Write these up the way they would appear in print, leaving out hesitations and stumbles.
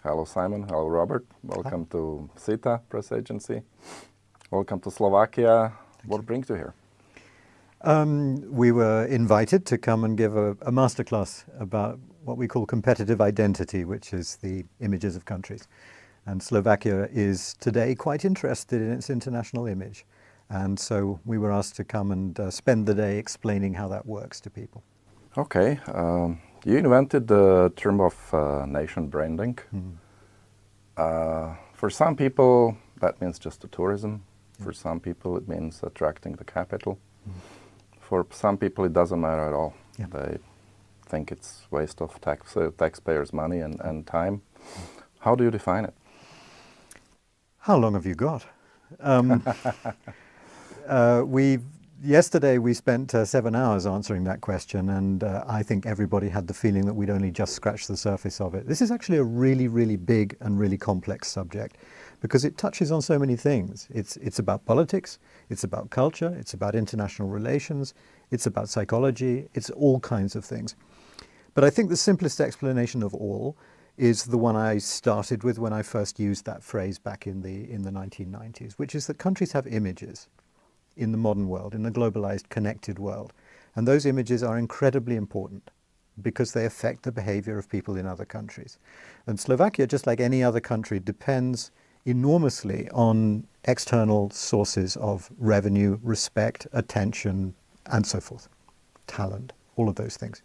Hello Simon, hello Robert. Welcome to SITA press agency. Welcome to Slovakia. What brings you here? We were invited to come and give a masterclass about what we call competitive identity, which is the images of countries. And Slovakia is today quite interested in its international image. And so we were asked to come and spend the day explaining how that works to people. Okay. You invented the term of nation branding. For some people, that means just the tourism. For some people, it means attracting the capital. For some people, it doesn't matter at all. They think it's waste of taxpayers' money and time. How do you define it? How long have you got? Yesterday we spent 7 hours answering that question, and I think everybody had the feeling that we'd only just scratched the surface of it. This is actually a really, really big and really complex subject because it touches on so many things. It's about politics, it's about culture, it's about international relations, it's about psychology, it's all kinds of things. But I think the simplest explanation of all is the one I started with when I first used that phrase back in the 1990s, which is that countries have images in the modern world, in the globalized, connected world. And those images are incredibly important because they affect the behavior of people in other countries. And Slovakia, just like any other country, depends enormously on external sources of revenue, respect, attention, and so forth. Talent, all of those things.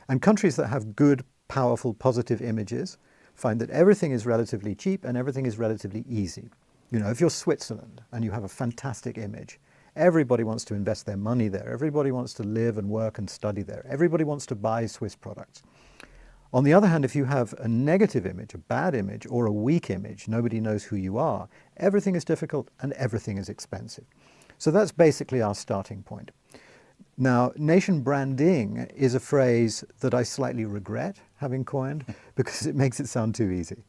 And countries that have good, powerful, positive images find that everything is relatively cheap and everything is relatively easy. You know, if you're Switzerland and you have a fantastic image, everybody wants to invest their money there. Everybody wants to live and work and study there. Everybody wants to buy Swiss products. On the other hand, if you have a negative image, a bad image, or a weak image, nobody knows who you are, everything is difficult and everything is expensive. So that's basically our starting point. Now, nation branding is a phrase that I slightly regret having coined because it makes it sound too easy.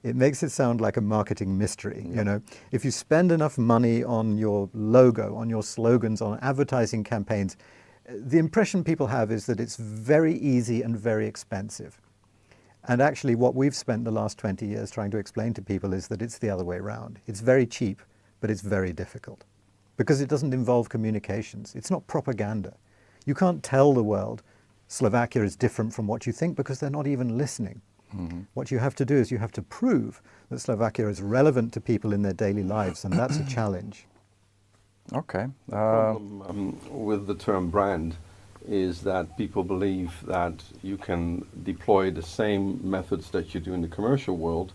It makes it sound like a marketing mystery, you know. If you spend enough money on your logo, on your slogans, on advertising campaigns, the impression people have is that it's very easy and very expensive. And actually what we've spent the last 20 years trying to explain to people is that it's the other way around. It's very cheap, but it's very difficult because it doesn't involve communications. It's not propaganda. You can't tell the world Slovakia is different from what you think because they're not even listening. What you have to do is you have to prove that Slovakia is relevant to people in their daily lives, and that's a challenge. Okay. The problem with the term brand is that people believe that you can deploy the same methods that you do in the commercial world,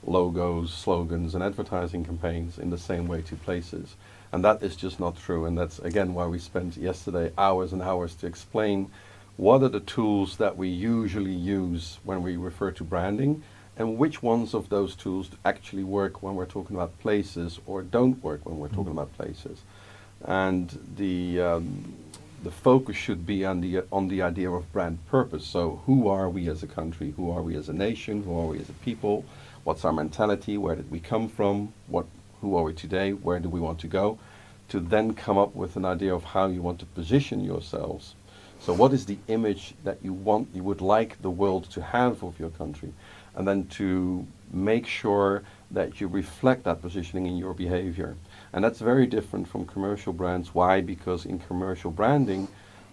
logos, slogans, and advertising campaigns in the same way to places. And that is just not true. And that's, again, why we spent yesterday hours and hours to explain what are the tools that we usually use when we refer to branding, and which ones of those tools actually work when we're talking about places or don't work when we're talking about places. And the focus should be on the idea of brand purpose. So who are we as a country? Who are we as a nation? Who are we as a people? What's our mentality? Where did we come from? Who are we today? Where do we want to go? To then come up with an idea of how you want to position yourselves. So what is the image that you would like the world to have of your country? And then to make sure that you reflect that positioning in your behavior. And that's very different from commercial brands. Why? Because in commercial branding,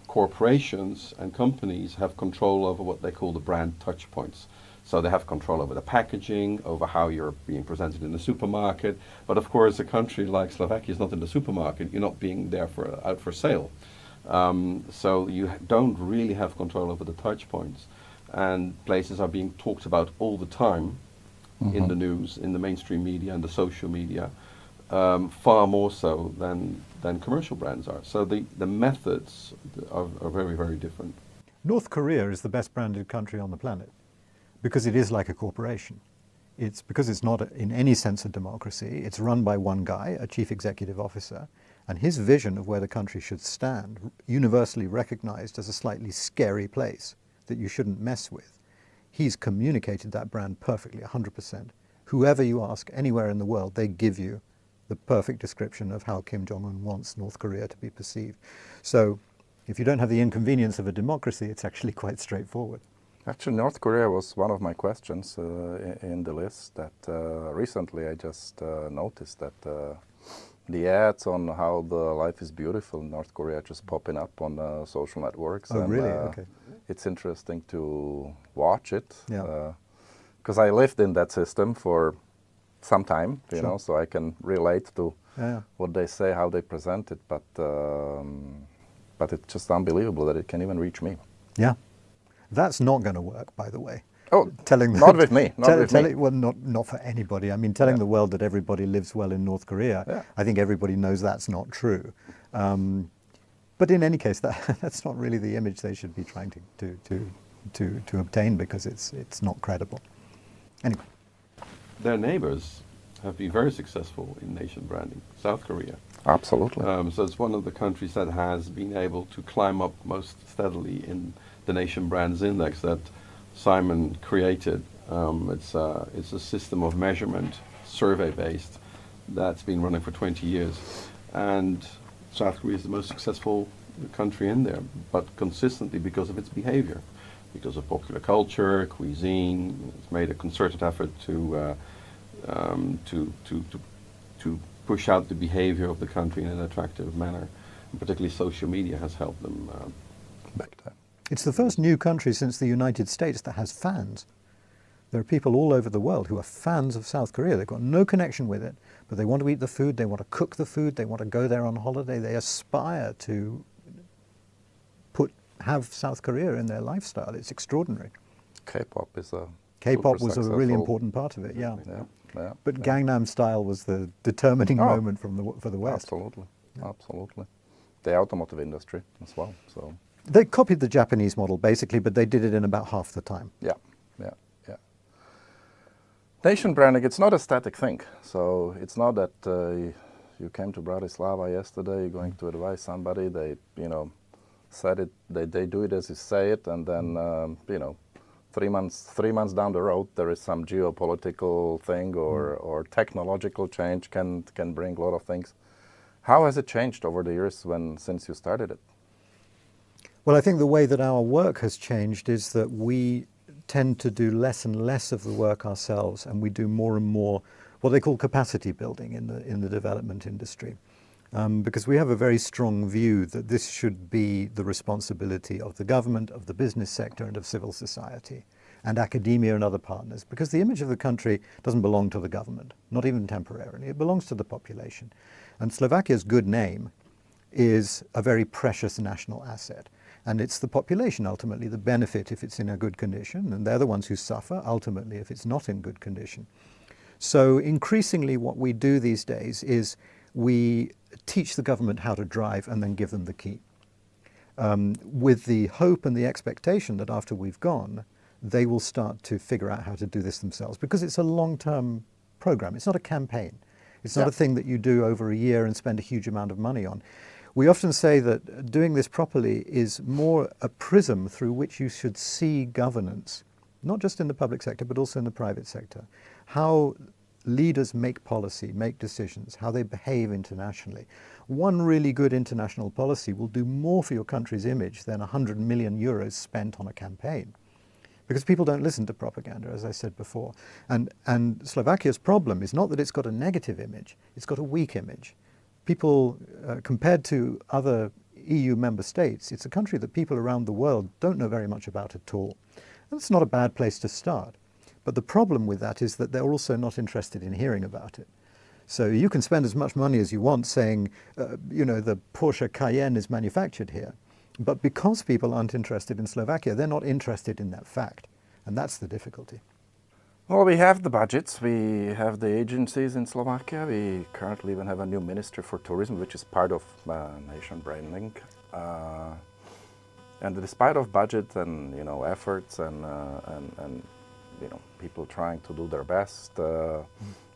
corporations and companies have control over what they call the brand touch points. So they have control over the packaging, over how you're being presented in the supermarket. But of course, a country like Slovakia is not in the supermarket. You're not being there out for sale. So you don't really have control over the touch points. And places are being talked about all the time in the news, in the mainstream media and the social media, far more so than commercial brands are. So the methods are very, very different. North Korea is the best branded country on the planet because it is like a corporation. It's because it's not in any sense a democracy. It's run by one guy, a chief executive officer, and his vision of where the country should stand, universally recognized as a slightly scary place that you shouldn't mess with. He's communicated that brand perfectly, 100%. Whoever you ask anywhere in the world, they give you the perfect description of how Kim Jong-un wants North Korea to be perceived. So if you don't have the inconvenience of a democracy, it's actually quite straightforward. Actually, North Korea was one of my questions in the list. That recently I just noticed that the ads on how the life is beautiful in North Korea just popping up on social networks. Oh, and, really? Okay. It's interesting to watch it. Yeah. Because I lived in that system for some time, you Sure. know, so I can relate to Yeah. what they say, how they present it. But it's just unbelievable that it can even reach me. Yeah. That's not going to work, by the way. Oh, Telling not with me. Not with me. Well, not for anybody. I mean, telling Yeah. the world that everybody lives well in North Korea, Yeah. I think everybody knows that's not true. But in any case, that's not really the image they should be trying to obtain, because it's not credible. Anyway. Their neighbors have been very successful in nation branding. South Korea. Absolutely. So it's one of the countries that has been able to climb up most steadily in the Nation Brands Index that Simon created. It's a system of measurement, survey-based, that's been running for 20 years. And South Korea is the most successful country in there, but consistently because of its behavior, because of popular culture, cuisine. It's made a concerted effort to push out the behavior of the country in an attractive manner. And particularly social media has helped them. Back then. It's the first new country since the United States that has fans. There are people all over the world who are fans of South Korea. They've got no connection with it, but they want to eat the food, they want to cook the food, they want to go there on holiday. They aspire to have South Korea in their lifestyle. It's extraordinary. K-pop is a K-pop super was a really successful- important part of it, yeah. Yeah. But yeah. Gangnam Style was the determining Oh. moment for the West. Absolutely. Absolutely. The automotive industry as well. So They copied the Japanese model basically, but they did it in about half the time. yeah. Nation branding, it's not a static thing. So it's not that you came to Bratislava yesterday, you're going to advise somebody, they, said it, they do it as you say it, and then, 3 months down the road, there is some geopolitical thing or technological change can bring a lot of things. How has it changed over the years since you started it? Well, I think the way that our work has changed is that we tend to do less and less of the work ourselves, and we do more and more what they call capacity building in the development industry. Because we have a very strong view that this should be the responsibility of the government, of the business sector, and of civil society, and academia and other partners, because the image of the country doesn't belong to the government, not even temporarily. It belongs to the population. And Slovakia's good name is a very precious national asset. And it's the population ultimately that benefit if it's in a good condition, and they're the ones who suffer ultimately if it's not in good condition. So increasingly what we do these days is we teach the government how to drive and then give them the key, with the hope and the expectation that after we've gone, they will start to figure out how to do this themselves, because it's a long-term program. It's not a campaign. It's not a thing that you do over a year and spend a huge amount of money on. We often say that doing this properly is more a prism through which you should see governance, not just in the public sector, but also in the private sector. How leaders make policy, make decisions, how they behave internationally. One really good international policy will do more for your country's image than 100 million euros spent on a campaign. Because people don't listen to propaganda, as I said before. And Slovakia's problem is not that it's got a negative image, it's got a weak image. People, compared to other EU member states, it's a country that people around the world don't know very much about at all. And it's not a bad place to start. But the problem with that is that they're also not interested in hearing about it. So you can spend as much money as you want saying, the Porsche Cayenne is manufactured here. But because people aren't interested in Slovakia, they're not interested in that fact. And that's the difficulty. Well, we have the budgets, we have the agencies in Slovakia, we currently even have a new ministry for tourism, which is part of nation branding. And despite of budget and efforts and people trying to do their best,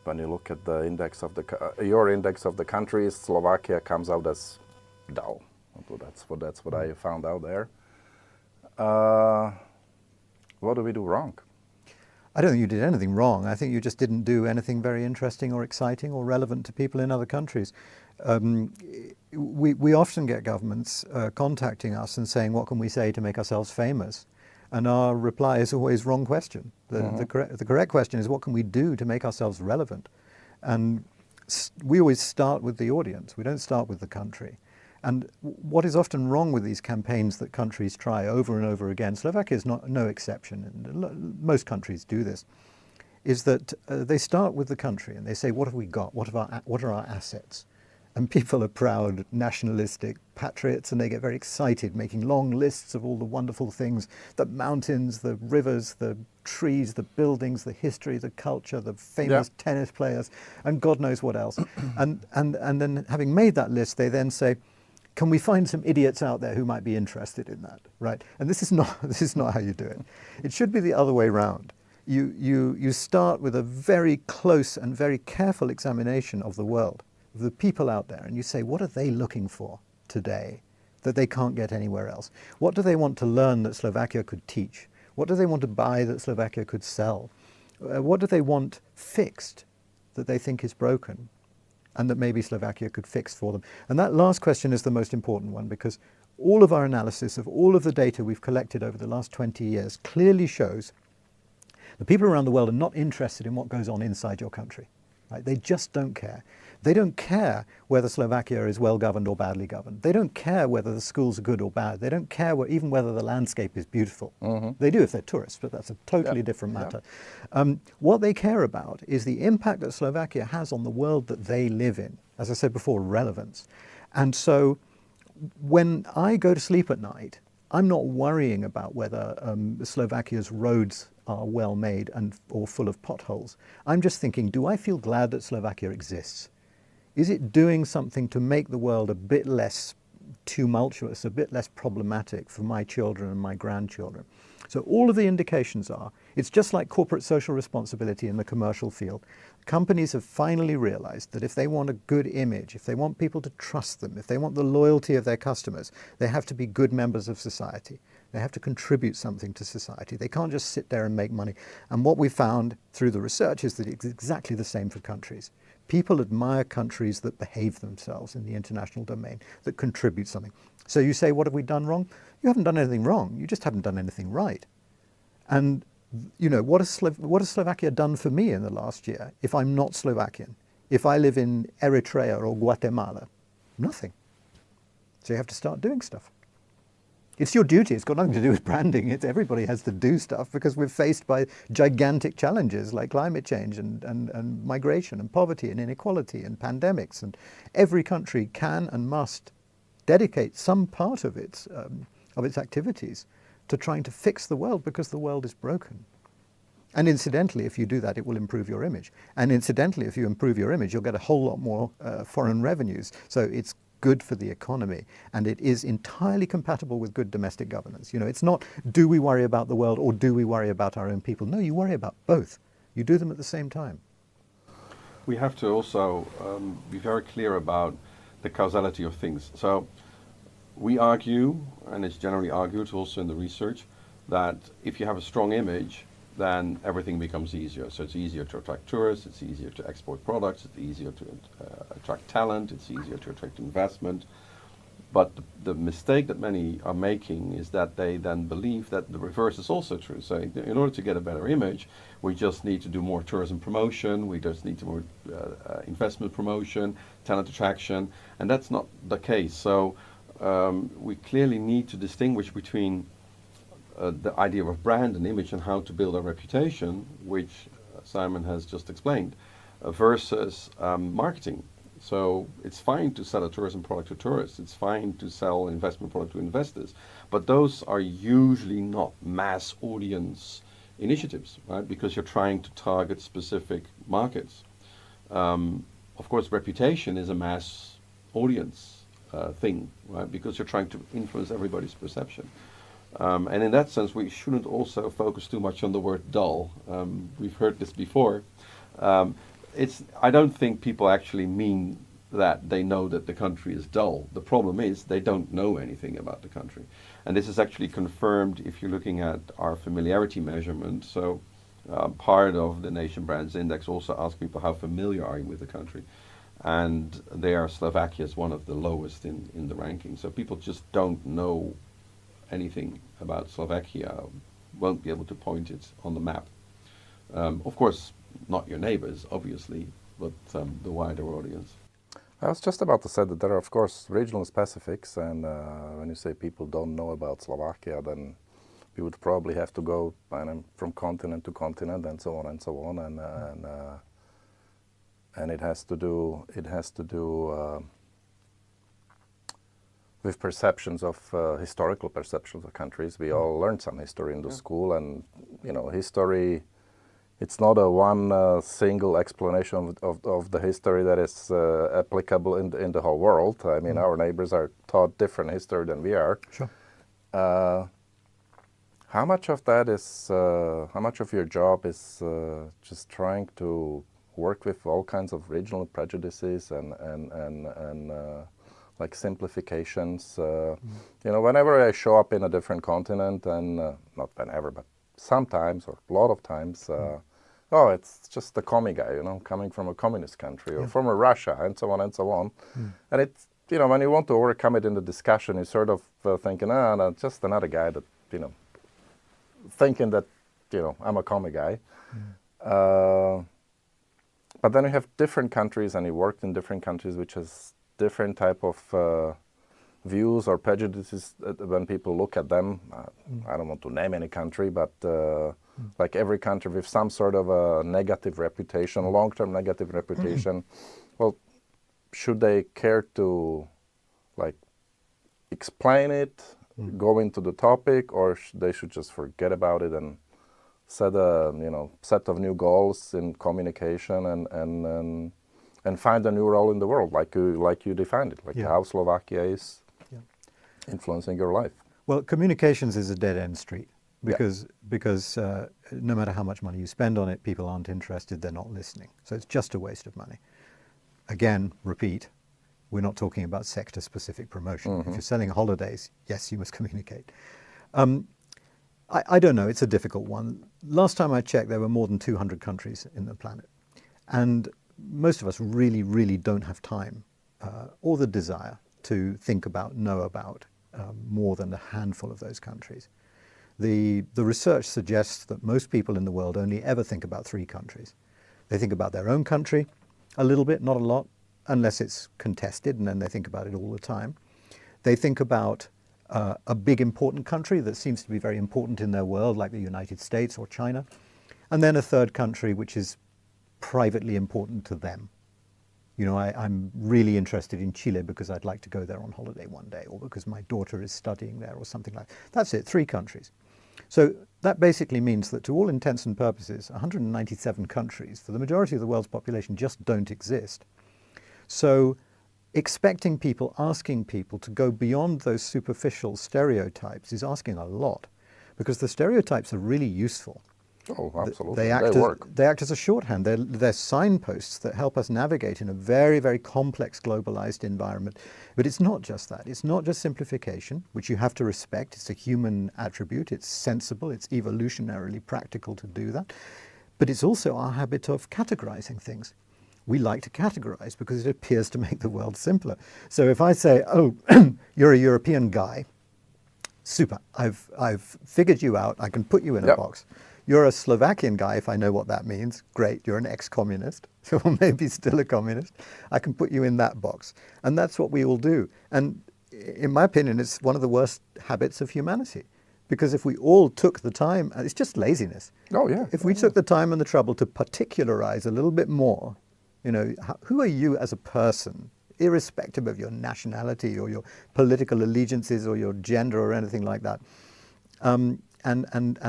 when you look at the index of your index of the countries, Slovakia comes out as dull. That's what I found out there. What do we do wrong? I don't think you did anything wrong. I think you just didn't do anything very interesting or exciting or relevant to people in other countries. We often get governments contacting us and saying, what can we say to make ourselves famous? And our reply is always wrong question. The correct question is, what can we do to make ourselves relevant? And we always start with the audience. We don't start with the country. And what is often wrong with these campaigns that countries try over and over again, Slovakia is no exception, and most countries do this, is that they start with the country and they say, what have we got? What are our assets? And people are proud, nationalistic patriots, and they get very excited, making long lists of all the wonderful things, the mountains, the rivers, the trees, the buildings, the history, the culture, the famous tennis players, and God knows what else. and then having made that list, they then say, can we find some idiots out there who might be interested in that, right? And this is not how you do it. It should be the other way round. You start with a very close and very careful examination of the world, of the people out there, and you say, what are they looking for today that they can't get anywhere else? What do they want to learn that Slovakia could teach? What do they want to buy that Slovakia could sell? What do they want fixed that they think is broken and that maybe Slovakia could fix for them? And that last question is the most important one, because all of our analysis of all of the data we've collected over the last 20 years clearly shows the people around the world are not interested in what goes on inside your country. Right? They just don't care. They don't care whether Slovakia is well governed or badly governed. They don't care whether the schools are good or bad. They don't care even whether the landscape is beautiful. They do if they're tourists, but that's a totally different matter. What they care about is the impact that Slovakia has on the world that they live in. As I said before, relevance. And so when I go to sleep at night, I'm not worrying about whether Slovakia's roads are well made or full of potholes. I'm just thinking, do I feel glad that Slovakia exists? Is it doing something to make the world a bit less tumultuous, a bit less problematic for my children and my grandchildren? So all of the indications are, it's just like corporate social responsibility in the commercial field. Companies have finally realized that if they want a good image, if they want people to trust them, if they want the loyalty of their customers, they have to be good members of society. They have to contribute something to society. They can't just sit there and make money. And what we found through the research is that it's exactly the same for countries. People admire countries that behave themselves in the international domain, that contribute something. So you say, what have we done wrong? You haven't done anything wrong. You just haven't done anything right. And, you know, what has Slovakia done for me in the last year if I'm not Slovakian? If I live in Eritrea or Guatemala? Nothing. So you have to start doing stuff. It's your duty. It's got nothing to do with branding. Everybody has to do stuff because we're faced by gigantic challenges like climate change and migration and poverty and inequality and pandemics. And every country can and must dedicate some part of its activities to trying to fix the world because the world is broken. And incidentally, if you do that, it will improve your image. And incidentally, if you improve your image, you'll get a whole lot more foreign revenues. So it's good for the economy, and it is entirely compatible with good domestic governance. You know, it's not, do we worry about the world or do we worry about our own people? No, you worry about both. You do them at the same time. We have to also be very clear about the causality of things. So we argue, and it's generally argued also in the research, that if you have a strong image, then everything becomes easier. So it's easier to attract tourists, it's easier to export products, it's easier to attract talent, it's easier to attract investment. But the mistake that many are making is that they then believe that the reverse is also true. So in order to get a better image, we just need to do more tourism promotion, we just need to more investment promotion, talent attraction, and that's not the case. So we clearly need to distinguish between the idea of brand and image and how to build a reputation, which Simon has just explained, versus marketing. So it's fine to sell a tourism product to tourists, it's fine to sell an investment product to investors, but those are usually not mass audience initiatives, right? Because you're trying to target specific markets. Of course, reputation is a mass audience thing, right? Because you're trying to influence everybody's perception. And in that sense, we shouldn't also focus too much on the word dull. We've heard this before. I don't think people actually mean that they know that the country is dull. The problem is they don't know anything about the country. And this is actually confirmed if you're looking at our familiarity measurement. So part of the Nation Brands Index also asks people how familiar are you with the country. And there, Slovakia is one of the lowest in the ranking. So people just don't know anything about Slovakia won't be able to point it on the map. Of course, not your neighbors, obviously, but the wider audience. I was just about to say that there are, of course, regional specifics, and when you say people don't know about Slovakia, then you would probably have to go from continent to continent and so on and so on, and it has to do with perceptions of historical perceptions of countries. We all learned some history in the school, and history. It's not a one single explanation of the history that is applicable in the whole world. I mean, our neighbors are taught different history than we are. Sure. How much of that is? How much of your job is just trying to work with all kinds of regional prejudices and like simplifications? Whenever I show up in a different continent, and not whenever, but sometimes or a lot of times, it's just the commie guy, coming from a communist country or from Russia, and so on and so on. And it's, when you want to overcome it in the discussion, you sort of thinking, no, just another guy that, thinking that, I'm a commie guy. But then you have different countries, and he worked in different countries, which has different type of views or prejudices when people look at them. I don't want to name any country, but like every country with some sort of a negative reputation, a long-term negative reputation. Well, should they care to like explain it, go into the topic, or they should just forget about it and set a set of new goals in communication and find a new role in the world, like you defined it, like how Slovakia is influencing your life? Well, communications is a dead-end street because no matter how much money you spend on it, people aren't interested, they're not listening. So it's just a waste of money. Again, repeat, we're not talking about sector-specific promotion. If you're selling holidays, yes, you must communicate. I don't know, it's a difficult one. Last time I checked, there were more than 200 countries in the planet. And most of us really, really don't have time or the desire to think about, know about more than a handful of those countries. The research suggests that most people in the world only ever think about 3 countries. They think about their own country a little bit, not a lot, unless it's contested, and then they think about it all the time. They think about a big important country that seems to be very important in their world, like the United States or China, and then a third country which is privately important to them. I'm really interested in Chile because I'd like to go there on holiday one day, or because my daughter is studying there, or something like that. That's it, 3 countries. So that basically means that to all intents and purposes, 197 countries, for the majority of the world's population, just don't exist. So expecting people, asking people to go beyond those superficial stereotypes is asking a lot, because the stereotypes are really useful. Oh, absolutely. They act as a shorthand. They're signposts that help us navigate in a very, very complex globalized environment. But it's not just that. It's not just simplification, which you have to respect. It's a human attribute. It's sensible. It's evolutionarily practical to do that. But it's also our habit of categorizing things. We like to categorize because it appears to make the world simpler. So if I say, oh, you're a European guy, super, I've figured you out, I can put you in a box. You're a Slovakian guy, if I know what that means. Great, you're an ex-communist, or maybe still a communist. I can put you in that box. And that's what we all do. And in my opinion, it's one of the worst habits of humanity. Because if we all took the time, it's just laziness. Oh, yeah. If we took the time and the trouble to particularize a little bit more, who are you as a person, irrespective of your nationality or your political allegiances or your gender or anything like that, and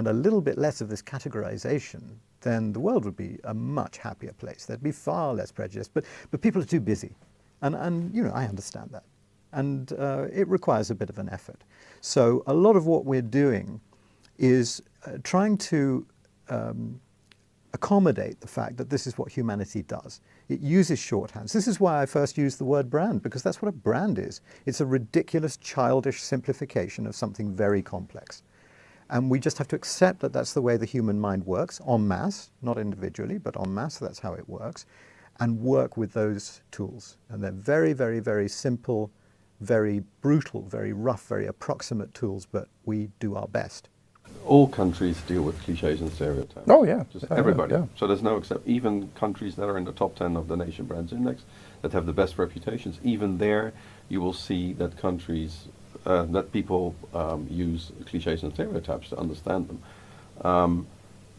a little bit less of this categorization, then the world would be a much happier place. There'd be far less prejudice, but people are too busy. And I understand that. And it requires a bit of an effort. So a lot of what we're doing is trying to accommodate the fact that this is what humanity does. It uses shorthands. This is why I first used the word brand, because that's what a brand is. It's a ridiculous, childish simplification of something very complex. And we just have to accept that that's the way the human mind works, en masse, not individually, but en masse, that's how it works, and work with those tools. And they're very, very, very simple, very brutal, very rough, very approximate tools, but we do our best. all countries deal with cliches and stereotypes. Oh yeah, Just yeah, everybody. Yeah. So there's no except. Even countries that are in the top 10 of the Nation Brands Index, that have the best reputations, even there you will see that countries, that people use cliches and stereotypes to understand them.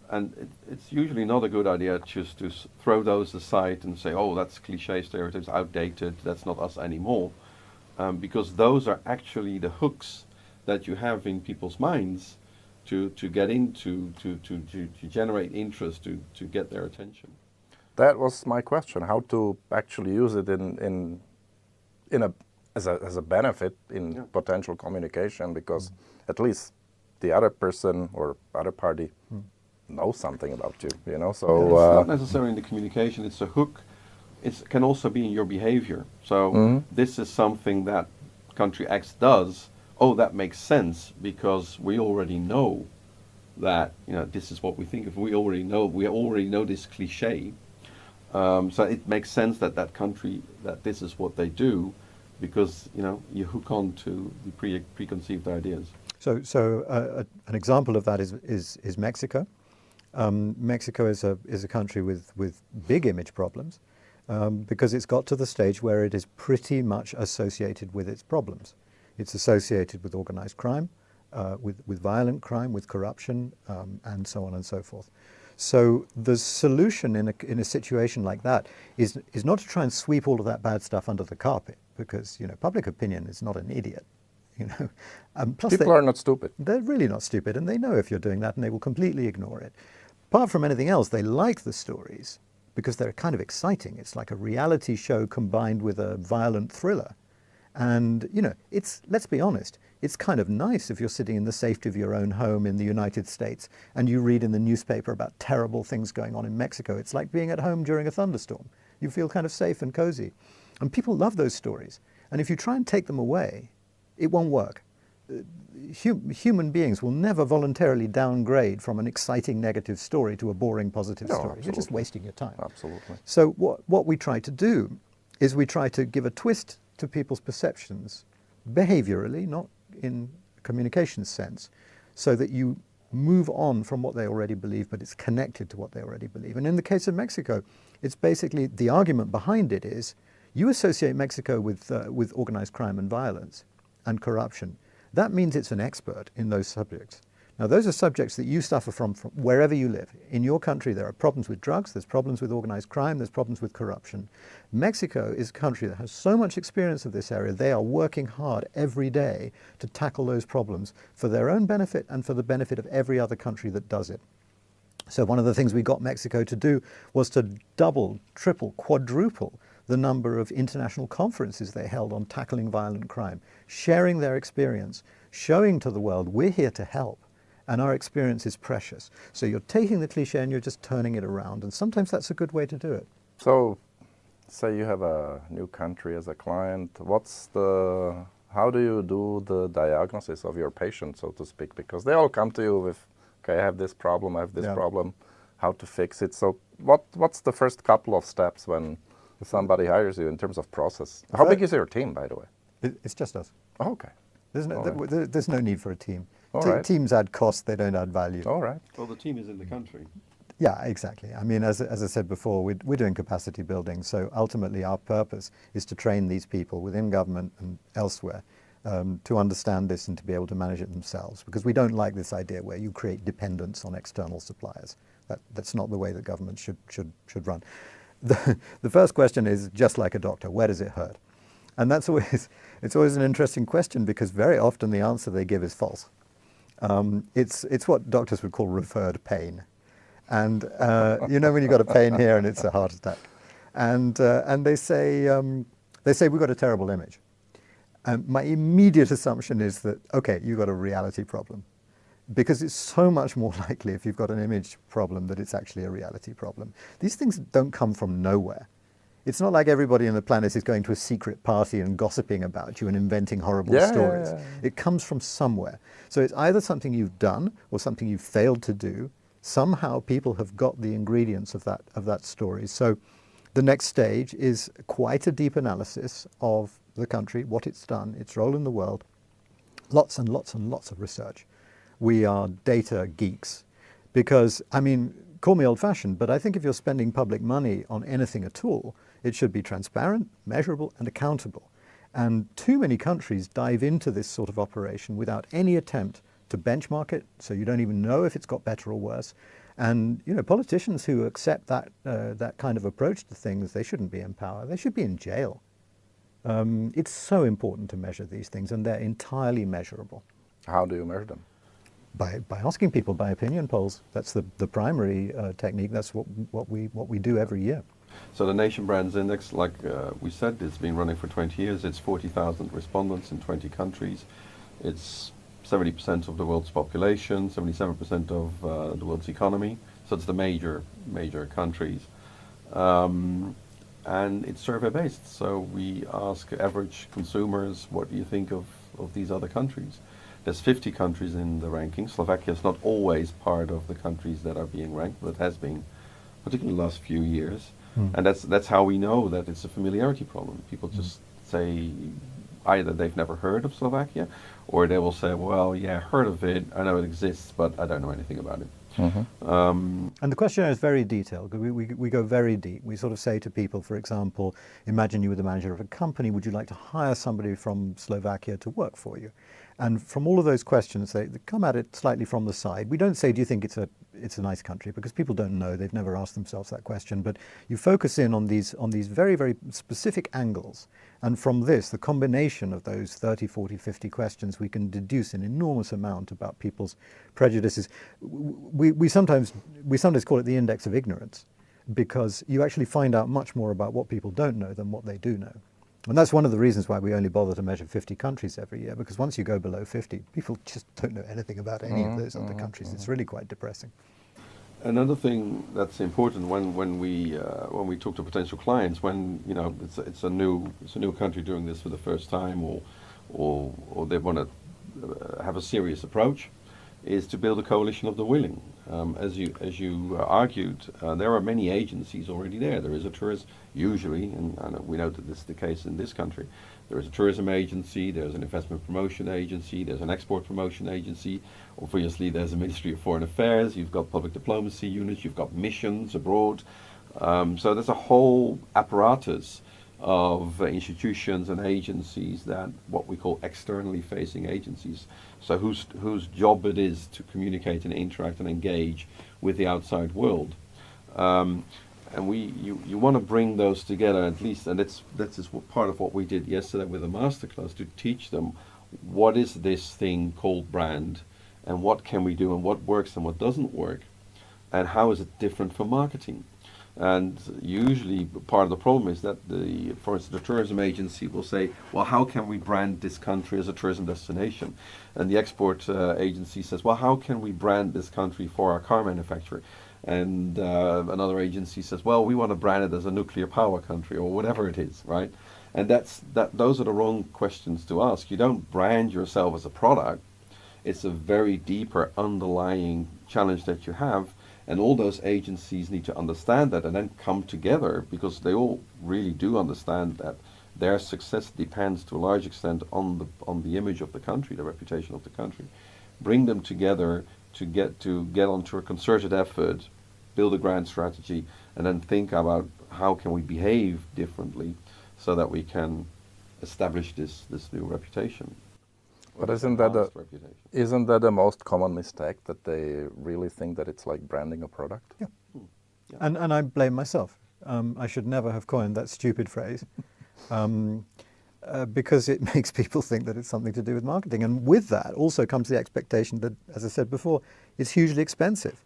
And it's usually not a good idea just to throw those aside and say, oh, that's cliche, stereotypes, outdated, that's not us anymore. Because those are actually the hooks that you have in people's minds to get into, to generate interest, to get their attention. That was my question: how to actually use it in a as a benefit in potential communication, because at least the other person or other party knows something about you, you know. So it's not necessarily in the communication; it's a hook. It can also be in your behavior. So this is something that country X does. Oh, that makes sense because we already know that, you know, this is what we think of. We already know this cliche. So it makes sense that that country, that this is what they do, because, you know, you hook on to the preconceived ideas. So an example of that is Mexico. Mexico is a country with big image problems because it's got to the stage where it is pretty much associated with its problems. It's associated with organized crime, with violent crime, with corruption, and so on and so forth. So the solution in a situation like that is not to try and sweep all of that bad stuff under the carpet, because, you know, public opinion is not an idiot. You know, plus people are not stupid. They're really not stupid, and they know if you're doing that, and they will completely ignore it. Apart from anything else, they like the stories because they're kind of exciting. It's like a reality show combined with a violent thriller. And, you know, let's be honest, it's kind of nice if you're sitting in the safety of your own home in the United States and you read in the newspaper about terrible things going on in Mexico. It's like being at home during a thunderstorm. You feel kind of safe and cozy. And people love those stories. And if you try and take them away, it won't work. Human beings will never voluntarily downgrade from an exciting negative story to a boring positive story. Absolutely. You're just wasting your time. Absolutely. So what we try to do is we try to give a twist to people's perceptions, behaviorally, not in a communication sense, so that you move on from what they already believe, but it's connected to what they already believe. And in the case of Mexico, it's basically, the argument behind it is, you associate Mexico with organized crime and violence and corruption. That means it's an expert in those subjects. Now, those are subjects that you suffer from wherever you live. In your country, there are problems with drugs, there's problems with organized crime, there's problems with corruption. Mexico is a country that has so much experience of this area. They are working hard every day to tackle those problems for their own benefit and for the benefit of every other country that does it. So one of the things we got Mexico to do was to double, triple, quadruple the number of international conferences they held on tackling violent crime, sharing their experience, showing to the world we're here to help. And our experience is precious. So you're taking the cliche and you're just turning it around. And sometimes that's a good way to do it. So, say you have a new country as a client. How do you do the diagnosis of your patient, so to speak? Because they all come to you with, okay, I have this problem, I have this problem, how to fix it. So what's the first couple of steps when somebody hires you in terms of process? How big is your team, by the way? It's just us. Oh, okay. There's no need for a team. Right. Teams add cost, they don't add value. All right. Well, the team is in the country. Yeah, exactly. I mean, as I said before, we're doing capacity building. So ultimately our purpose is to train these people within government and elsewhere to understand this and to be able to manage it themselves. Because we don't like this idea where you create dependence on external suppliers. That's not the way that government should run. The first question is, just like a doctor, where does it hurt? And it's always an interesting question, because very often the answer they give is false. It's what doctors would call referred pain. And you know when you've got a pain here and it's a heart attack. And they say we've got a terrible image. And my immediate assumption is that, okay, you've got a reality problem. Because it's so much more likely if you've got an image problem that it's actually a reality problem. These things don't come from nowhere. It's not like everybody on the planet is going to a secret party and gossiping about you and inventing horrible stories. Yeah. It comes from somewhere. So it's either something you've done or something you've failed to do. Somehow people have got the ingredients of that story. So the next stage is quite a deep analysis of the country, what it's done, its role in the world, lots and lots and lots of research. We are data geeks. Because, I mean, call me old-fashioned, but I think if you're spending public money on anything at all, it should be transparent, measurable, and accountable. And too many countries dive into this sort of operation without any attempt to benchmark it, so you don't even know if it's got better or worse. And you know, politicians who accept that that kind of approach to things, they shouldn't be in power. They should be in jail. It's so important to measure these things, and they're entirely measurable. How do you measure them? By asking people, by opinion polls. That's the primary technique. That's what we do every year. So the Nation Brands Index, like we said, it's been running for 20 years. It's 40,000 respondents in 20 countries. It's 70% of the world's population, 77% of the world's economy. So it's the major countries. And it's survey-based. So we ask average consumers, what do you think of these other countries? There's 50 countries in the ranking. Slovakia is not always part of the countries that are being ranked, but it has been, particularly the last few years. And that's how we know that it's a familiarity problem. People just say either they've never heard of Slovakia, or they will say, well, yeah, heard of it, I know it exists, but I don't know anything about it. And the questionnaire is very detailed. We go very deep. We sort of say to people, for example, imagine you were the manager of a company. Would you like to hire somebody from Slovakia to work for you? And from all of those questions, they come at it slightly from the side. We don't say, do you think it's a nice country? Because people don't know. They've never asked themselves that question. But you focus in on these very, very specific angles. And from this, the combination of those 30, 40, 50 questions, we can deduce an enormous amount about people's prejudices. We sometimes call it the index of ignorance, because you actually find out much more about what people don't know than what they do know. And that's one of the reasons why we only bother to measure 50 countries every year, because once you go below 50, people just don't know anything about any of those other countries. It's really quite depressing. Another thing that's important when we talk to potential clients, when you know it's a new country doing this for the first time, or they want to have a serious approach, is to build a coalition of the willing. As you argued, there are many agencies already there. There is a tourism, usually, and we know that this is the case in this country. There is a tourism agency, there's an investment promotion agency, there's an export promotion agency. Obviously, there's a Ministry of Foreign Affairs, you've got public diplomacy units, you've got missions abroad. So there's a whole apparatus of institutions and agencies, that what we call externally facing agencies. So whose job it is to communicate and interact and engage with the outside world. And you want to bring those together at least, and that's part of what we did yesterday with the masterclass, to teach them what is this thing called brand, and what can we do, and what works and what doesn't work, and how is it different from marketing. And usually part of the problem is that for instance, the tourism agency will say, well, how can we brand this country as a tourism destination? And the export agency says, well, how can we brand this country for our car manufacturer? And another agency says, well, we want to brand it as a nuclear power country, or whatever it is, right? And those are the wrong questions to ask. You don't brand yourself as a product. It's a very deeper underlying challenge that you have. And all those agencies need to understand that, and then come together, because they all really do understand that their success depends to a large extent on the image of the country, the reputation of the country. Bring them together to get onto a concerted effort, build a grand strategy, and then think about how can we behave differently so that we can establish this new reputation. But isn't that the most common mistake, that they really think that it's like branding a product? Yeah. Yeah. And I blame myself. I should never have coined that stupid phrase, because it makes people think that it's something to do with marketing. And with that also comes the expectation that, as I said before, it's hugely expensive.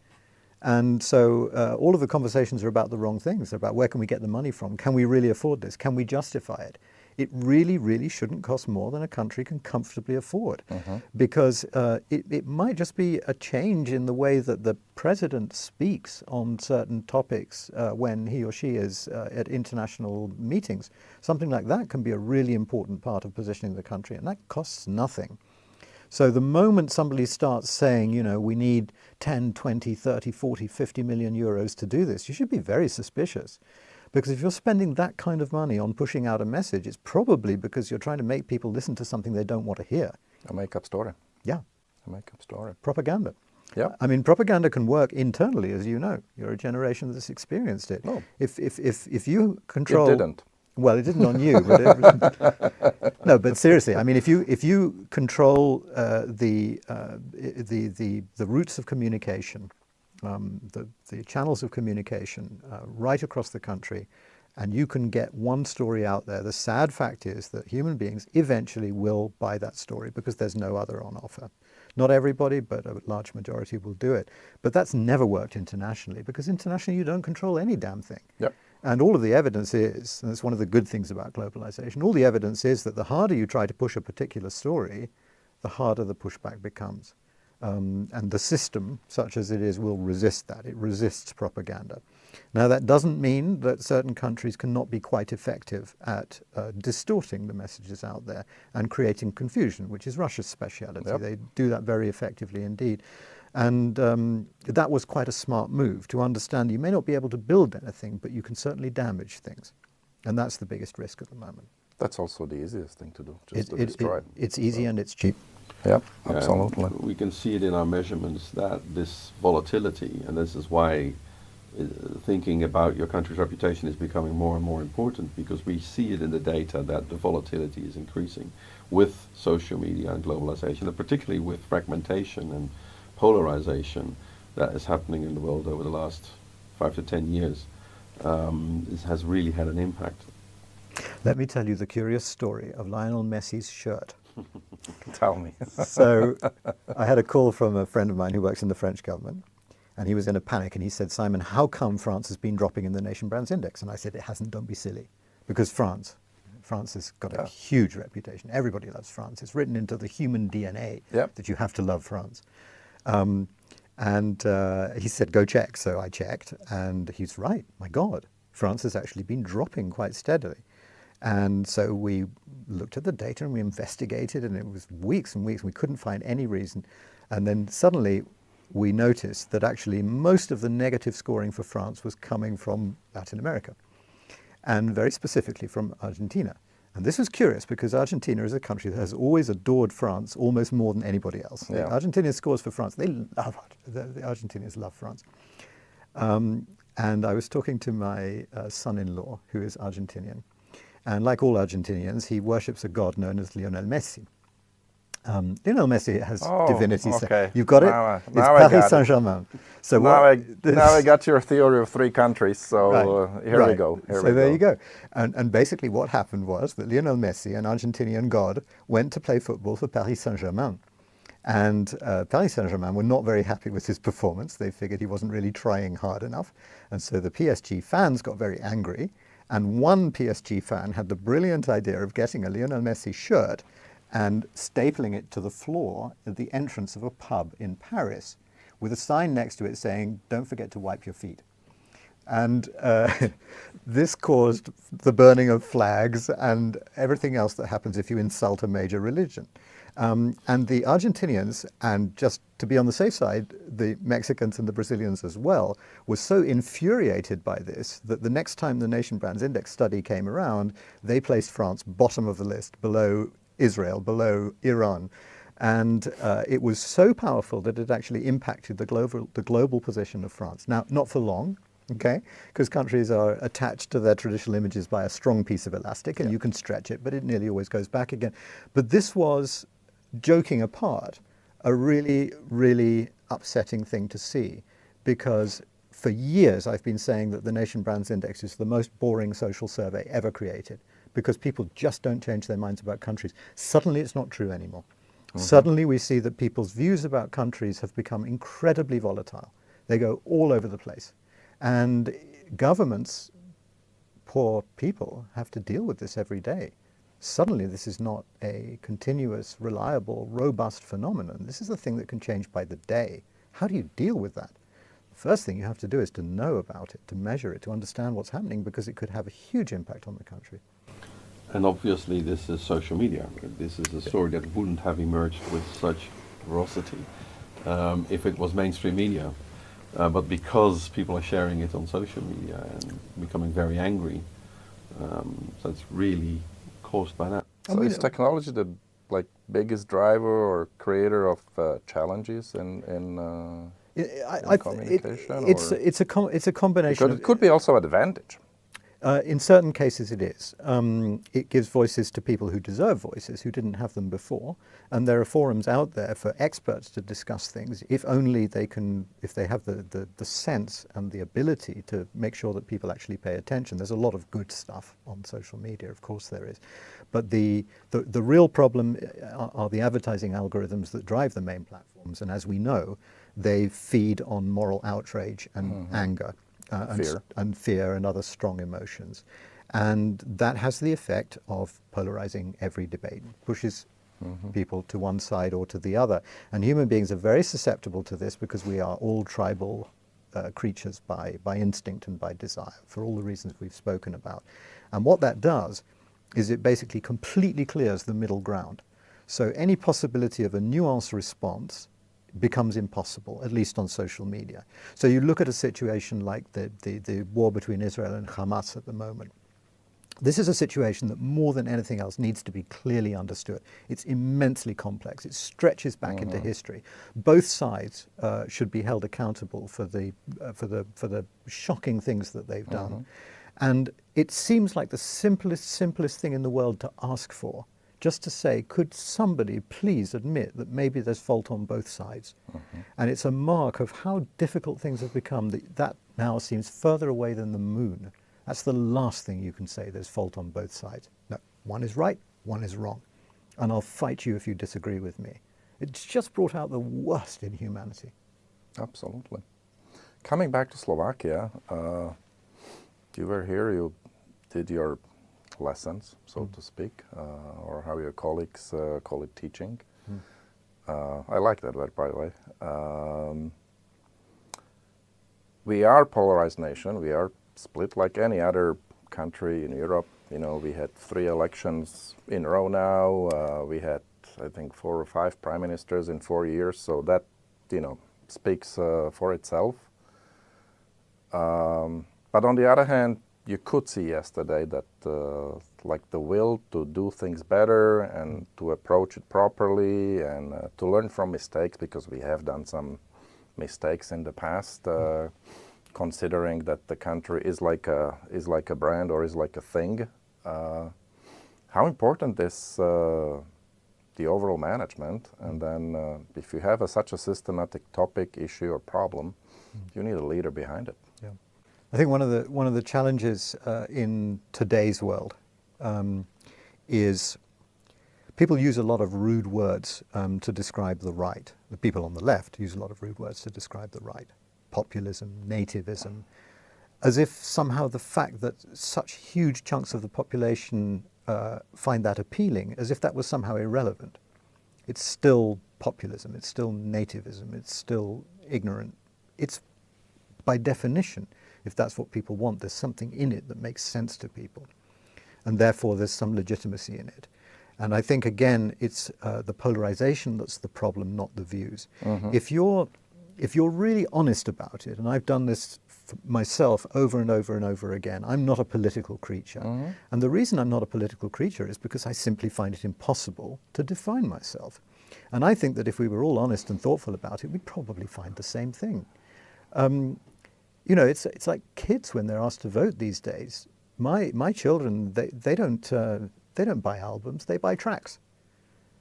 And so all of the conversations are about the wrong things. They're about, where can we get the money from? Can we really afford this? Can we justify it? It really, really shouldn't cost more than a country can comfortably afford, because it might just be a change in the way that the president speaks on certain topics when he or she is at international meetings. Something like that can be a really important part of positioning the country, and that costs nothing. So the moment somebody starts saying, you know, we need 10, 20, 30, 40, 50 million euros to do this, you should be very suspicious. Because if you're spending that kind of money on pushing out a message, it's probably because you're trying to make people listen to something they don't want to hear. A make-up story. Yeah. a make-up story. Propaganda. Yeah. I mean, propaganda can work internally, as you know. You're a generation that's experienced it. No. If you control... It didn't. Well, it didn't on you, but no. But seriously, I mean, if you control the routes of communication, the channels of communication right across the country, and you can get one story out there, the sad fact is that human beings eventually will buy that story because there's no other on offer. Not everybody, but a large majority will do it. But that's never worked internationally because internationally you don't control any damn thing. Yep. And all of the evidence is, and it's one of the good things about globalization, all the evidence is that the harder you try to push a particular story, the harder the pushback becomes. And the system, such as it is, will resist that. It resists propaganda. Now, that doesn't mean that certain countries cannot be quite effective at distorting the messages out there and creating confusion, which is Russia's speciality. Yep. They do that very effectively indeed. And that was quite a smart move, to understand you may not be able to build anything, but you can certainly damage things. And that's the biggest risk at the moment. That's also the easiest thing to do, just to destroy. It's easy and it's cheap. Yep, absolutely. We can see it in our measurements that this volatility, and this is why thinking about your country's reputation is becoming more and more important, because we see it in the data that the volatility is increasing with social media and globalization, and particularly with fragmentation and polarization that is happening in the world over the last 5 to 10 years. This has really had an impact. Let me tell you the curious story of Lionel Messi's shirt. Tell me. So I had a call from a friend of mine who works in the French government, and he was in a panic, and he said, "Simon, how come France has been dropping in the Nation Brands Index?" And I said, "It hasn't, don't be silly." Because France has got a huge reputation. Everybody loves France. It's written into the human DNA that you have to love France. And he said, "Go check." So I checked, and he's right. My God, France has actually been dropping quite steadily. And so we looked at the data and we investigated, and it was weeks and weeks. We couldn't find any reason. And then suddenly we noticed that actually most of the negative scoring for France was coming from Latin America, and very specifically from Argentina. And this was curious because Argentina is a country that has always adored France almost more than anybody else. Yeah. Argentina scores for France. They love it. The Argentinians love France. And I was talking to my son-in-law, who is Argentinian. And like all Argentinians, he worships a god known as Lionel Messi. Lionel Messi has divinity. Okay. You've got it? It's Paris Saint Germain. So now I got your theory of 3 countries, so here we go. There you go. And basically what happened was that Lionel Messi, an Argentinian god, went to play football for Paris Saint Germain. And Paris Saint Germain were not very happy with his performance. They figured he wasn't really trying hard enough. And so the PSG fans got very angry. And one PSG fan had the brilliant idea of getting a Lionel Messi shirt and stapling it to the floor at the entrance of a pub in Paris with a sign next to it saying, "Don't forget to wipe your feet." And this caused the burning of flags and everything else that happens if you insult a major religion. And the Argentinians, and just to be on the safe side, the Mexicans and the Brazilians as well, were so infuriated by this that the next time the Nation Brands Index study came around, they placed France bottom of the list, below Israel, below Iran. And it was so powerful that it actually impacted the global position of France. Now, not for long, okay, because countries are attached to their traditional images by a strong piece of elastic, and you can stretch it, but it nearly always goes back again. But this was, joking apart, a really, really upsetting thing to see, because for years I've been saying that the Nation Brands Index is the most boring social survey ever created, because people just don't change their minds about countries. Suddenly it's not true anymore. Suddenly we see that people's views about countries have become incredibly volatile. They go all over the place. And governments, poor people, have to deal with this every day. Suddenly this is not a continuous, reliable, robust phenomenon. This is a thing that can change by the day. How do you deal with that? The first thing you have to do is to know about it, to measure it, to understand what's happening, because it could have a huge impact on the country. And obviously this is social media. This is a story that wouldn't have emerged with such ferocity if it was mainstream media. But because people are sharing it on social media and becoming very angry, so it's really caused by that. So it's technology that like biggest driver or creator of challenges in communication? It's a combination. Because it could be also an advantage. In certain cases it is. It gives voices to people who deserve voices, who didn't have them before. And there are forums out there for experts to discuss things, if only they can, if they have the sense and the ability to make sure that people actually pay attention. There's a lot of good stuff on social media, of course there is. But the real problem are the advertising algorithms that drive the main platforms. And as we know, they feed on moral outrage and anger. And fear and other strong emotions. And that has the effect of polarizing every debate, pushes people to one side or to the other. And human beings are very susceptible to this because we are all tribal creatures by instinct and by desire, for all the reasons we've spoken about. And what that does is it basically completely clears the middle ground. So any possibility of a nuanced response becomes impossible, at least on social media. So you look at a situation like the war between Israel and Hamas at the moment. This is a situation that more than anything else needs to be clearly understood. It's immensely complex. It stretches back into history. Both sides should be held accountable for the shocking things that they've done. And it seems like the simplest thing in the world to ask for. Just to say, could somebody please admit that maybe there's fault on both sides? And it's a mark of how difficult things have become that now seems further away than the moon. That's the last thing you can say, there's fault on both sides. No, one is right, one is wrong. And I'll fight you if you disagree with me. It's just brought out the worst in humanity. Absolutely. Coming back to Slovakia, you were here, you did your lessons, so to speak, or how your colleagues call it, teaching. I like that word, by the way. We are a polarized nation. We are split like any other country in Europe. You know, we had 3 elections in a row now. We had, I think, 4 or 5 prime ministers in 4 years. So that, you know, speaks for itself. But on the other hand, you could see yesterday that like the will to do things better and to approach it properly and to learn from mistakes, because we have done some mistakes in the past, considering that the country is like a brand or is like a thing. How important is the overall management? And then if you have such a systematic topic, issue or problem, you need a leader behind it. Yeah. I think one of the challenges in today's world is people use a lot of rude words to describe the right. The people on the left use a lot of rude words to describe the right. Populism, nativism, as if somehow the fact that such huge chunks of the population find that appealing, as if that was somehow irrelevant. It's still populism, it's still nativism, it's still ignorant. It's by definition, if that's what people want, there's something in it that makes sense to people. And therefore there's some legitimacy in it. And I think, again, it's the polarization that's the problem, not the views. If you're really honest about it, and I've done this myself over and over and over again, I'm not a political creature. And the reason I'm not a political creature is because I simply find it impossible to define myself. And I think that if we were all honest and thoughtful about it, we'd probably find the same thing. You know, it's like kids when they're asked to vote these days. My children, they don't buy albums, they buy tracks.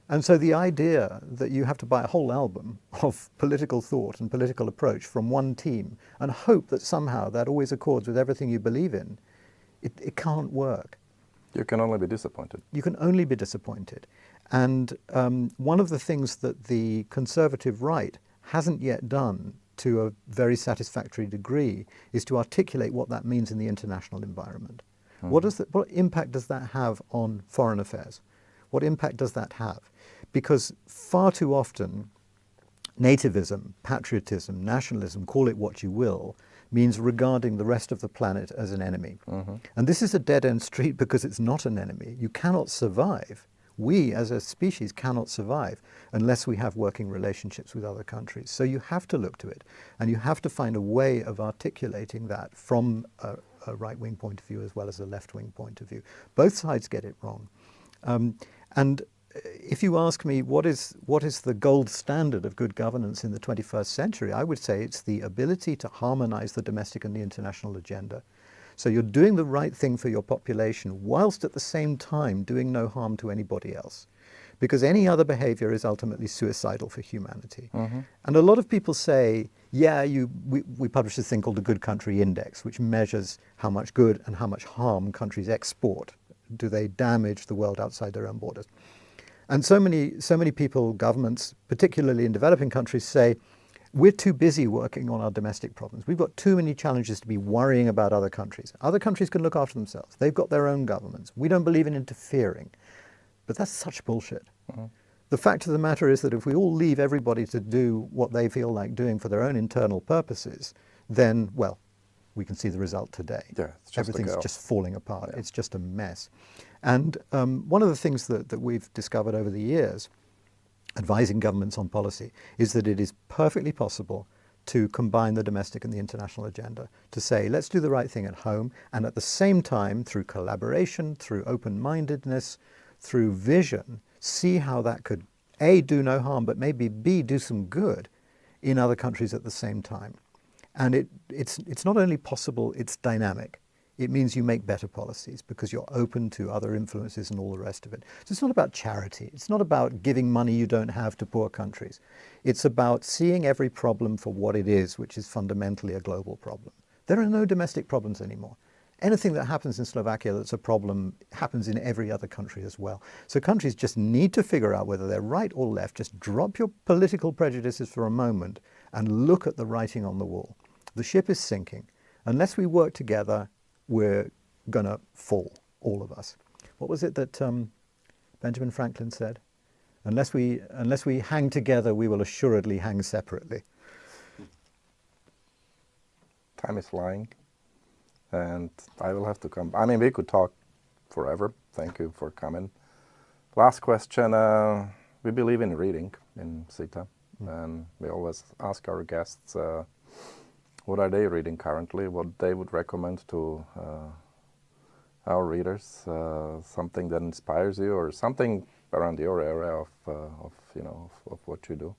And so the idea that you have to buy a whole album of political thought and political approach from one team and hope that somehow that always accords with everything you believe in, it can't work. You can only be disappointed. You can only be disappointed. And one of the things that the conservative right hasn't yet done to a very satisfactory degree is to articulate what that means in the international environment. What impact does that have on foreign affairs? What impact does that have? Because far too often, nativism, patriotism, nationalism, call it what you will, means regarding the rest of the planet as an enemy. And this is a dead-end street because it's not an enemy. You cannot survive. We, as a species, cannot survive unless we have working relationships with other countries. So you have to look to it, and you have to find a way of articulating that from a right-wing point of view as well as a left-wing point of view. Both sides get it wrong. And if you ask me what is the gold standard of good governance in the 21st century, I would say it's the ability to harmonize the domestic and the international agenda. So you're doing the right thing for your population whilst at the same time doing no harm to anybody else. Because any other behavior is ultimately suicidal for humanity. Mm-hmm. And a lot of people say, yeah, we publish this thing called the Good Country Index, which measures how much good and how much harm countries export. Do they damage the world outside their own borders? And so many people, governments, particularly in developing countries, say, we're too busy working on our domestic problems. We've got too many challenges to be worrying about other countries. Other countries can look after themselves. They've got their own governments. We don't believe in interfering. But that's such bullshit. Mm-hmm. The fact of the matter is that if we all leave everybody to do what they feel like doing for their own internal purposes, then, well, we can see the result today. Yeah, everything's just falling apart. Yeah. It's just a mess. And one of the things that we've discovered over the years, advising governments on policy, is that it is perfectly possible to combine the domestic and the international agenda, to say, let's do the right thing at home, and at the same time, through collaboration, through open-mindedness, through vision, see how that could, A, do no harm, but maybe B, do some good in other countries at the same time. And it's not only possible, it's dynamic. It means you make better policies because you're open to other influences and all the rest of it. So it's not about charity. It's not about giving money you don't have to poor countries. It's about seeing every problem for what it is, which is fundamentally a global problem. There are no domestic problems anymore. Anything that happens in Slovakia that's a problem happens in every other country as well. So countries just need to figure out whether they're right or left. Just drop your political prejudices for a moment and look at the writing on the wall. The ship is sinking. Unless we work together, we're going to fall, all of us. What was it that Benjamin Franklin said? Unless we hang together, we will assuredly hang separately. Time is flying, and I will have to come. I mean, we could talk forever. Thank you for coming. Last question. We believe in reading in SITA, and we always ask our guests what are they reading currently, what they would recommend to our readers, something that inspires you, or something around your area of what you do.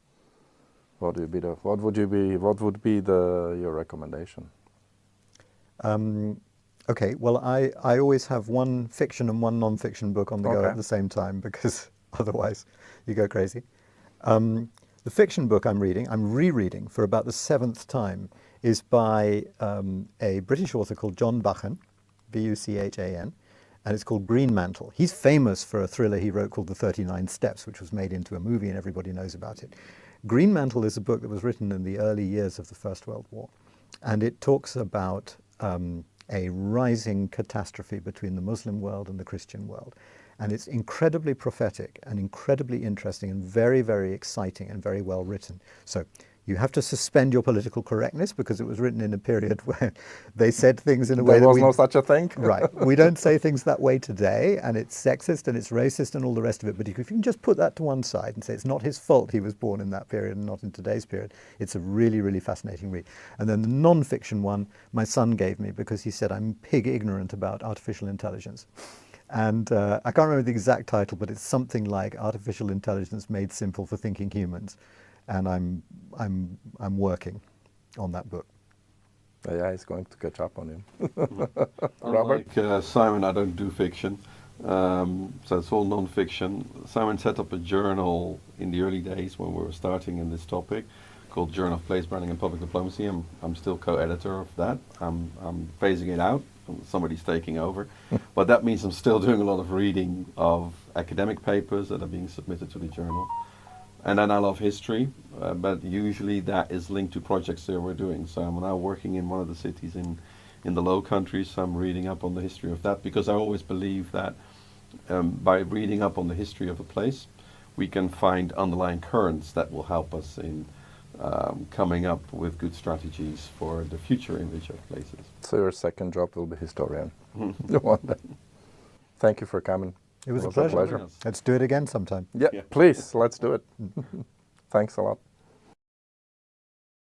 What would be your recommendation? Okay, well, I always have one fiction and one non-fiction book on the go at the same time, because otherwise you go crazy. The fiction book I'm rereading for about the 7th time, is by a British author called John Buchan, B-U-C-H-A-N, and it's called Green Mantle. He's famous for a thriller he wrote called The 39 Steps, which was made into a movie and everybody knows about it. Green Mantle is a book that was written in the early years of the First World War, and it talks about a rising catastrophe between the Muslim world and the Christian world. And it's incredibly prophetic and incredibly interesting and very, very exciting and very well written. So you have to suspend your political correctness because it was written in a period where they said things in a way that there was no such a thing. Right. We don't say things that way today, and it's sexist and it's racist and all the rest of it. But if you can just put that to one side and say it's not his fault he was born in that period and not in today's period, it's a really, really fascinating read. And then the non-fiction one my son gave me because he said I'm pig ignorant about artificial intelligence. And I can't remember the exact title, but it's something like Artificial Intelligence Made Simple for Thinking Humans. And I'm working on that book. Yeah, it's going to catch up on you. Robert? Like Simon, I don't do fiction, so it's all non-fiction. Simon set up a journal in the early days when we were starting in this topic called Journal of Place Branding and Public Diplomacy. I'm still co-editor of that. I'm phasing it out. Somebody's taking over. But that means I'm still doing a lot of reading of academic papers that are being submitted to the journal. And then I love history, but usually that is linked to projects that we're doing. So I'm now working in one of the cities in the Low Countries, so I'm reading up on the history of that, because I always believe that by reading up on the history of a place, we can find underlying currents that will help us in coming up with good strategies for the future image of places. So your second job will be historian. One day. Thank you for coming. It was a pleasure. Let's do it again sometime. Yeah, please, let's do it. Thanks a lot.